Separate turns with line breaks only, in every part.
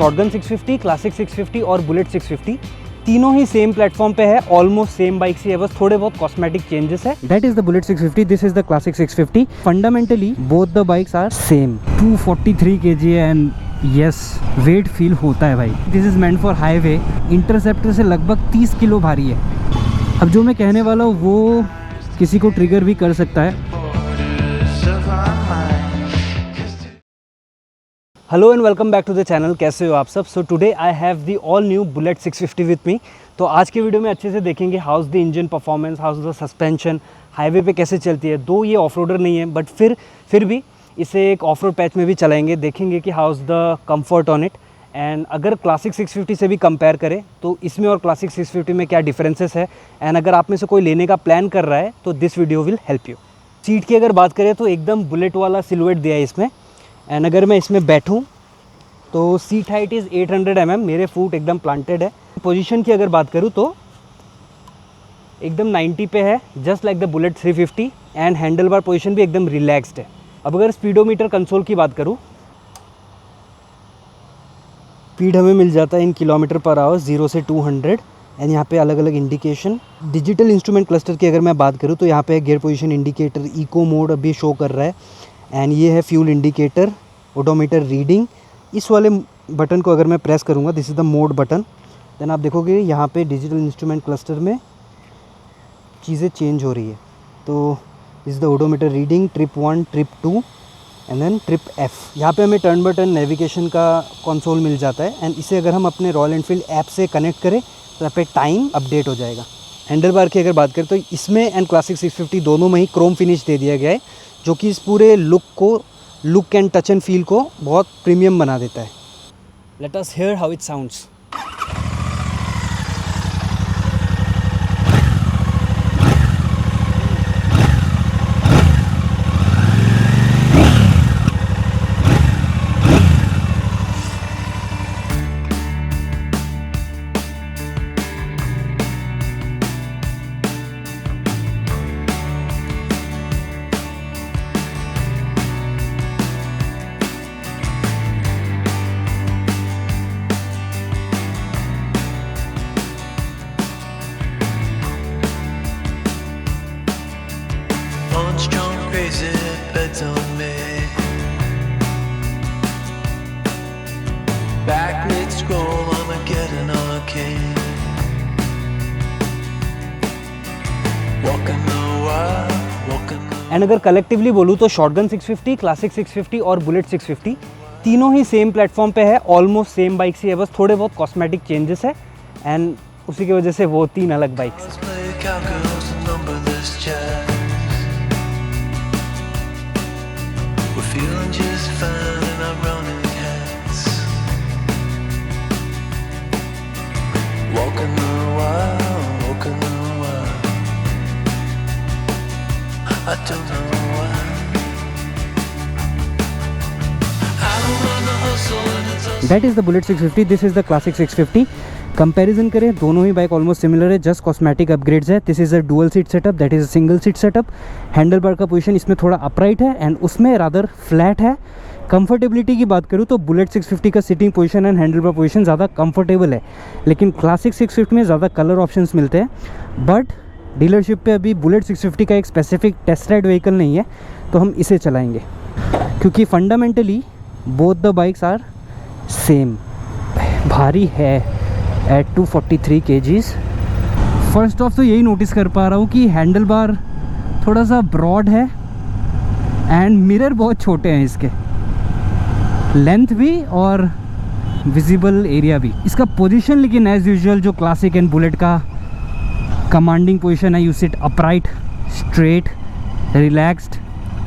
Shotgun 650, classic 650 और bullet 650 तीनों ही same platform पे है, ऑलमोस्ट सेम बाइक ही है, बस थोड़े बहुत कॉस्मेटिक चेंजेस है। That is the Bullet 650, this is the Classic 650। Fundamentally both the bikes are same. 243 kg and yes weight feel होता है भाई। This is meant for highway. Interceptor से लगभग 30 किलो भारी है। अब जो मैं कहने वाला हूँ वो किसी को ट्रिगर भी कर सकता है। Hello and welcome back to the channel. कैसे हो आप सब? So today I have the all new Bullet 650 with me. तो आज के वीडियो में अच्छे से देखेंगे how's the engine performance, how's the suspension, highway पे कैसे चलती है। दो ये ऑफ रोडर नहीं है बट फिर भी इसे एक ऑफ रोड पैच में भी चलाएंगे, देखेंगे कि house the comfort on it. And अगर क्लासिक 650 से भी कंपेयर करें तो इसमें और क्लासिक 650 में क्या डिफरेंसेस है। एंड अगर आप में से कोई लेने का प्लान कर रहा है तो this video will help you. Seat की अगर बात करें तो एकदम बुलेट वाला सिलुएट दिया है इसमें। एंड अगर मैं इसमें बैठूं तो सीट हाइट इज़ 800 mm, मेरे फुट एकदम प्लांटेड है। पोजीशन की अगर बात करूं तो एकदम 90 पे है, just like the bullet 350। And handle bar position भी एकदम रिलैक्स्ड है। अब अगर स्पीडोमीटर कंसोल की बात करूं, स्पीड हमें मिल जाता है इन किलोमीटर पर आवर 0 से 200। एंड यहाँ पे अलग अलग इंडिकेशन। डिजिटल इंस्ट्रूमेंट क्लस्टर की अगर मैं बात करूँ तो यहाँ पे gear position indicator, eco mode अभी शो कर रहा है। एंड ये है फ्यूल इंडिकेटर, ओडोमीटर रीडिंग। इस वाले बटन को अगर मैं प्रेस करूँगा, this is the mode button, then आप देखोगे यहाँ पे डिजिटल इंस्ट्रूमेंट क्लस्टर में चीज़ें चेंज हो रही है। तो this is the odometer reading, trip 1, trip 2 and then trip F। यहाँ पे हमें टर्न बाय टर्न नेविगेशन का कंसोल मिल जाता है। एंड इसे अगर हम अपने रॉयल एनफील्ड ऐप से कनेक्ट करें तो यहाँ पे टाइम अपडेट हो जाएगा। हैंडल बार की अगर बात करें तो इसमें एंड क्लासिक 650 दोनों में ही क्रोम फिनिश दे दिया गया है, जो कि इस पूरे look and touch and feel को बहुत प्रीमियम बना देता है। Let us here how it sounds.
Strong, crazy beds on me. Back mid scroll, I'm getting arcane. Walking the world, walking the.
And अगर कलेक्टिवली बोलूँ तो शॉटगन 650, क्लासिक 650 और bullet 650 तीनों ही सेम प्लेटफॉर्म पे है, ऑलमोस्ट सेम बाइक ही है, बस थोड़े बहुत कॉस्मेटिक चेंजेस है। एंड उसी की वजह से वो तीन अलग bikes.
Feeling just fine in our running heads. Walking the world, walking the world. I don't know why. I don't run the hustle and it's us.
That is the Bullet 650, this is the Classic 650। Comparison करें दोनों ही bike almost similar है, just cosmetic upgrades है। This is a dual seat setup, that is a single seat setup. Handle bar का position इसमें थोड़ा upright है and उसमें rather flat है। कंफर्टेबिलिटी की बात करूँ तो बुलेट 650 का sitting position and handle bar position ज़्यादा कंफर्टेबल है, लेकिन क्लासिक 650 में ज़्यादा कलर ऑप्शंस मिलते हैं। बट डीलरशिप पे अभी बुलेट 650 का एक स्पेसिफिक टेस्ट राइड व्हीकल नहीं है, तो हम इसे चलाएँगे क्योंकि fundamentally both the bikes are same. भारी है एट 243 kgs। फर्स्ट ऑफ तो यही नोटिस कर पा रहा हूँ कि हैंडल बार थोड़ा सा ब्रॉड है एंड मिरर बहुत छोटे हैं इसके, लेंथ भी और विजिबल एरिया भी। इसका पोजीशन लेकिन एज यूजुअल जो क्लासिक एंड बुलेट का कमांडिंग पोजीशन है, you sit upright, straight, relaxed,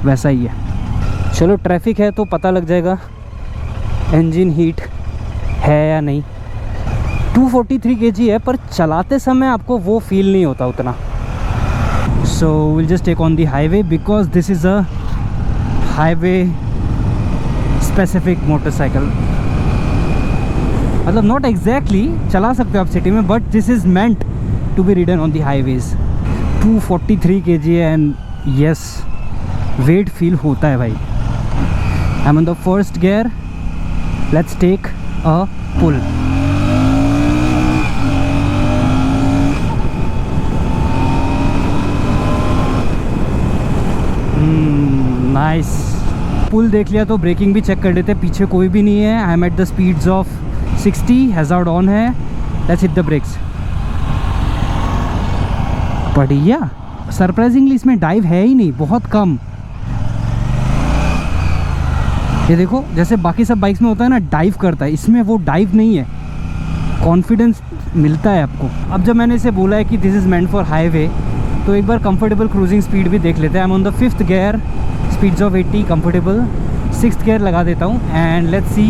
वैसा ही है। चलो ट्रैफिक है तो पता लग जाएगा इंजन हीट है या नहीं। 243 kg है पर चलाते समय आपको वो फील नहीं होता उतना। So will just take on the highway because this is a highway specific motorcycle. मतलब नॉट एग्जैक्टली चला सकते हो आप सिटी में, but this is meant to be ridden on the highways. 243 kg and yes weight feel होता है भाई। I am on the first gear, let's take a pull. Nice. Pull देख लिया तो ब्रेकिंग भी चेक कर लेते हैं, पीछे कोई भी नहीं है। I am at the speeds of 60, hazard on है। Let's hit the brakes. बढ़िया। सरप्राइजिंगली इसमें डाइव है ही नहीं, बहुत कम। ये देखो, जैसे बाकी सब बाइक्स में होता है ना डाइव करता है, इसमें वो डाइव नहीं है, कॉन्फिडेंस मिलता है आपको। अब जब मैंने इसे बोला है कि this is meant for highway, तो एक बार कंफर्टेबल क्रूजिंग स्पीड भी देख लेते हैं। आई am on the 5th gear, speeds of 80, comfortable. 6th gear लगा देता हूँ एंड लेट्स सी।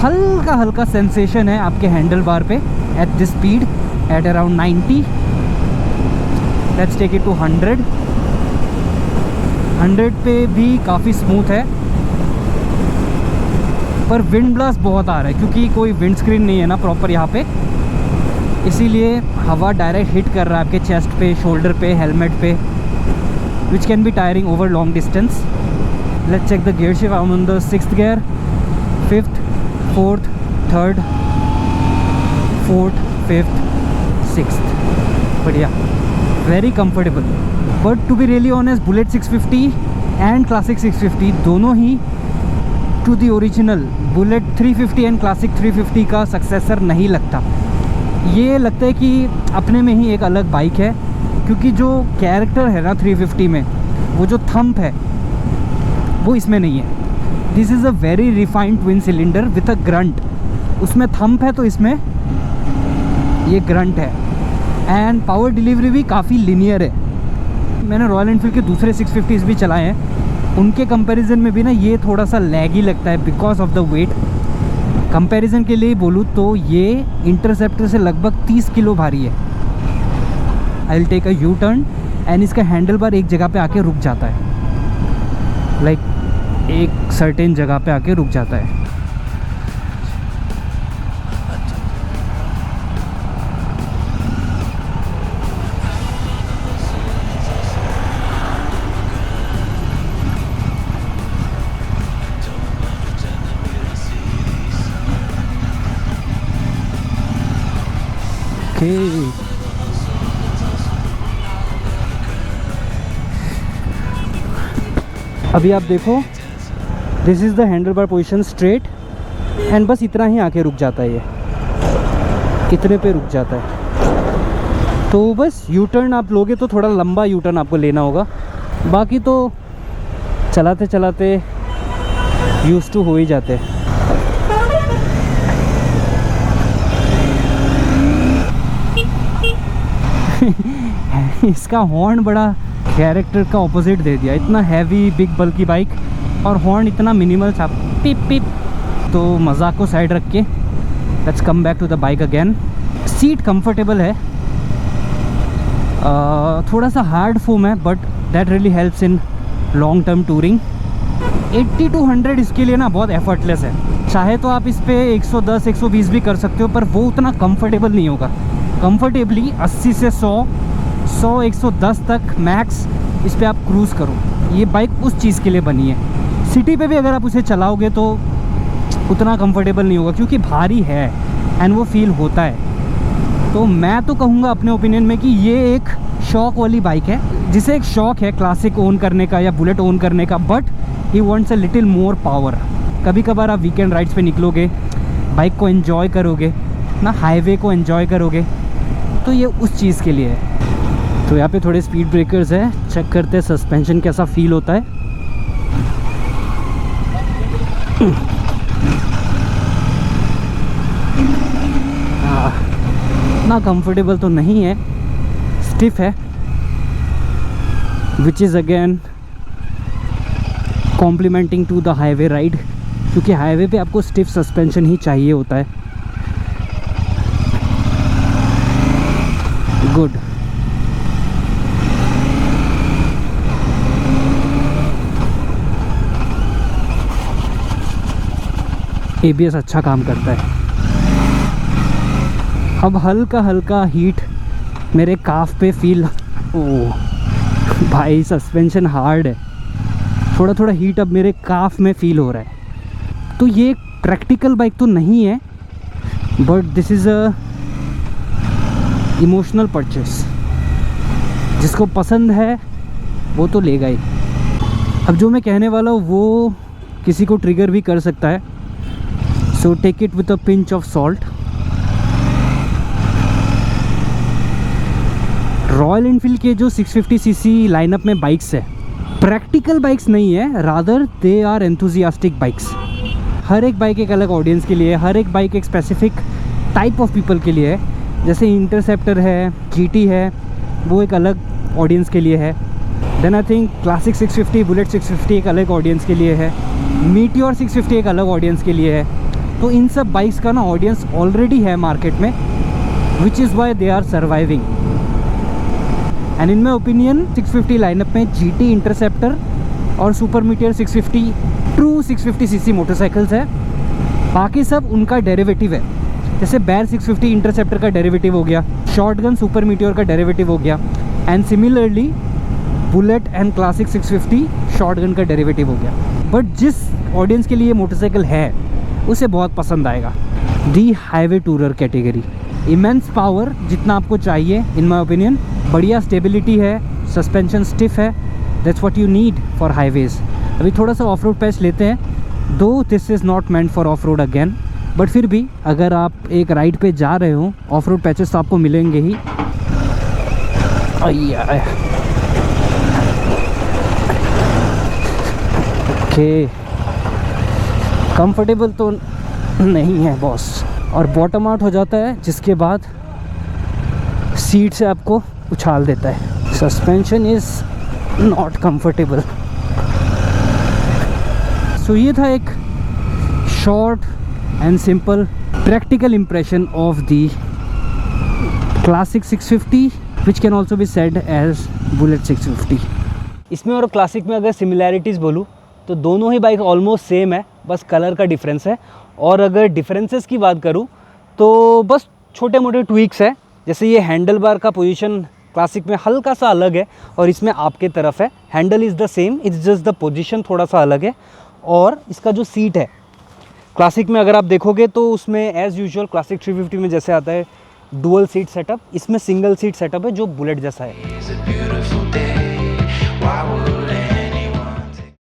हल्का हल्का सेंसेशन है आपके हैंडल बार पे at this speed, at around 90। Let's take it to 100। 100 पे भी काफ़ी स्मूथ है, पर विंड ब्लास्ट बहुत आ रहा है क्योंकि कोई विंड स्क्रीन नहीं है ना प्रॉपर यहाँ पे, इसीलिए हवा डायरेक्ट हिट कर रहा है आपके चेस्ट पे, शोल्डर पे, हेलमेट पे, which can be tiring over long distance. Let's check the gear shift. I am on the 6th gear, 5th, 4th, 3rd, 4th, 5th, 6th। बढ़िया, very comfortable. But to be really honest, Bullet 650 and Classic 650 दोनों ही to the original Bullet 350 and Classic 350 का successor नहीं लगता। ये लगता है कि अपने में ही एक अलग बाइक है, क्योंकि जो कैरेक्टर है ना 350 में, वो जो थंप है वो इसमें नहीं है। This is a very refined twin cylinder with a grunt. उसमें थंप है तो इसमें ये ग्रंट है। एंड पावर डिलीवरी भी काफ़ी लिनियर है। मैंने रॉयल एनफील्ड के दूसरे 650s भी चलाए हैं, उनके कंपैरिजन में भी ना ये थोड़ा सा लैगी लगता है because of the weight. Comparison के लिए बोलूँ तो ये इंटरसेप्टर से लगभग 30 किलो भारी है। I will take a U turn and इसका हैंडल बार एक जगह पे आके रुक जाता है, लाइक एक सर्टेन जगह पे आके रुक जाता है। अभी आप देखो, this is the handle bar position straight and बस इतना ही आके रुक जाता है, ये इतने पे रुक जाता है। तो बस यू टर्न आप लोगे तो थोड़ा लंबा यू टर्न आपको लेना होगा, बाकी तो चलाते चलाते यूज टू हो ही जाते हैं। इसका हॉर्न बड़ा कैरेक्टर का ऑपोजिट दे दिया, इतना हैवी बिग बल्की बाइक और हॉर्न इतना मिनिमल था, पिप पिप। तो मजाक को साइड रख के let's come back to the bike again. Seat comfortable है, थोड़ा सा हार्ड फोम है but that really helps in long term touring. 80 to 100 इसके लिए ना बहुत एफर्टलेस है। चाहे तो आप इस पर 110 120 भी कर सकते हो, पर वो उतना कंफर्टेबल नहीं होगा। कंफर्टेबली 80 से 100 110 तक मैक्स इस पर आप क्रूज़ करो। ये बाइक उस चीज़ के लिए बनी है। सिटी पे भी अगर आप उसे चलाओगे तो उतना कंफर्टेबल नहीं होगा क्योंकि भारी है एंड वो फील होता है। तो मैं तो कहूँगा अपने ओपिनियन में कि ये एक शौक वाली बाइक है, जिसे एक शौक है क्लासिक ओन करने का या बुलेट ओन करने का, but he wants a little more power. कभी कभार आप वीकेंड राइड्स पे निकलोगे, बाइक को एंजॉय करोगे ना, हाईवे को एंजॉय करोगे, तो ये उस चीज़ के लिए है। तो यहाँ पे थोड़े स्पीड ब्रेकर्स है, चेक करते हैं सस्पेंशन कैसा फील होता है। ना कंफर्टेबल तो नहीं है, स्टिफ है, which is again complementing to the highway ride, क्योंकि हाईवे पे आपको स्टिफ सस्पेंशन ही चाहिए होता है। गुड। ABS अच्छा काम करता है। अब हल्का हल्का हीट मेरे काफ पे फील, ओह भाई सस्पेंशन हार्ड है, थोड़ा थोड़ा हीट अब मेरे काफ में फील हो रहा है। तो ये प्रैक्टिकल बाइक तो नहीं है, but this is a emotional purchase. जिसको पसंद है वो तो लेगा ही। अब जो मैं कहने वाला हूँ वो किसी को ट्रिगर भी कर सकता है, so take it with a pinch of salt. Royal Enfield के जो 650 सीसी लाइनअप में बाइक्स है, प्रैक्टिकल बाइक्स नहीं है, rather they are enthusiastic bikes. हर एक बाइक एक अलग ऑडियंस के लिए है, हर एक बाइक एक स्पेसिफिक टाइप ऑफ पीपल के लिए है। जैसे इंटरसेप्टर है, जीटी है, वो एक अलग ऑडियंस के लिए है। Then I think Classic 650, Bullet 650 एक अलग ऑडियंस के लिए है, मीटियोर 650 एक अलग ऑडियंस के लिए है। तो इन सब बाइक्स का ना ऑडियंस ऑलरेडी है मार्केट में, which is why they are surviving. And in my opinion 650 lineup में जीटी, इंटरसेप्टर और Super Meteor 650 true 650 cc motorcycles है। बाकी सब उनका डेरिवेटिव है। जैसे बैर 650 इंटरसेप्टर का डेरिवेटिव हो गया, शॉटगन सुपर मीटियोर का डेरिवेटिव हो गया, and similarly bullet and Classic 650 shotgun का डेरिवेटिव हो गया। बट जिस ऑडियंस के लिए ये मोटरसाइकिल है उसे बहुत पसंद आएगा। दी highway tourer category, immense power जितना आपको चाहिए इन माई ओपिनियन, बढ़िया स्टेबिलिटी है, सस्पेंशन स्टिफ है, that's what you need for highways. अभी थोड़ा सा ऑफ रोड पैच लेते हैं, दो this is not meant for of road again, but फिर भी अगर आप एक राइड पे जा रहे हो, ऑफ रोड पैचेस तो आपको मिलेंगे ही। ओके, कंफर्टेबल तो नहीं है बॉस, और बॉटम आउट हो जाता है जिसके बाद सीट से आपको उछाल देता है। Suspension is not comfortable. So ये था एक short and simple practical impression of the Classic 650 which can also be said as Bullet 650। इसमें और क्लासिक में अगर सिमिलैरिटीज़ बोलूँ तो दोनों ही बाइक ऑलमोस्ट सेम है, बस कलर का डिफरेंस है। और अगर डिफरेंसेस की बात करूँ तो बस छोटे मोटे ट्वीक्स है। जैसे ये हैंडल बार का पोजीशन क्लासिक में हल्का सा अलग है और इसमें आपके तरफ है। Handle is the same, it's just the position थोड़ा सा अलग है। और इसका जो सीट है क्लासिक में अगर आप देखोगे तो उसमें एज़ यूजुअल क्लासिक 350 में जैसे आता है डुअल सीट सेटअप, इसमें सिंगल सीट सेटअप है जो बुलेट जैसा है।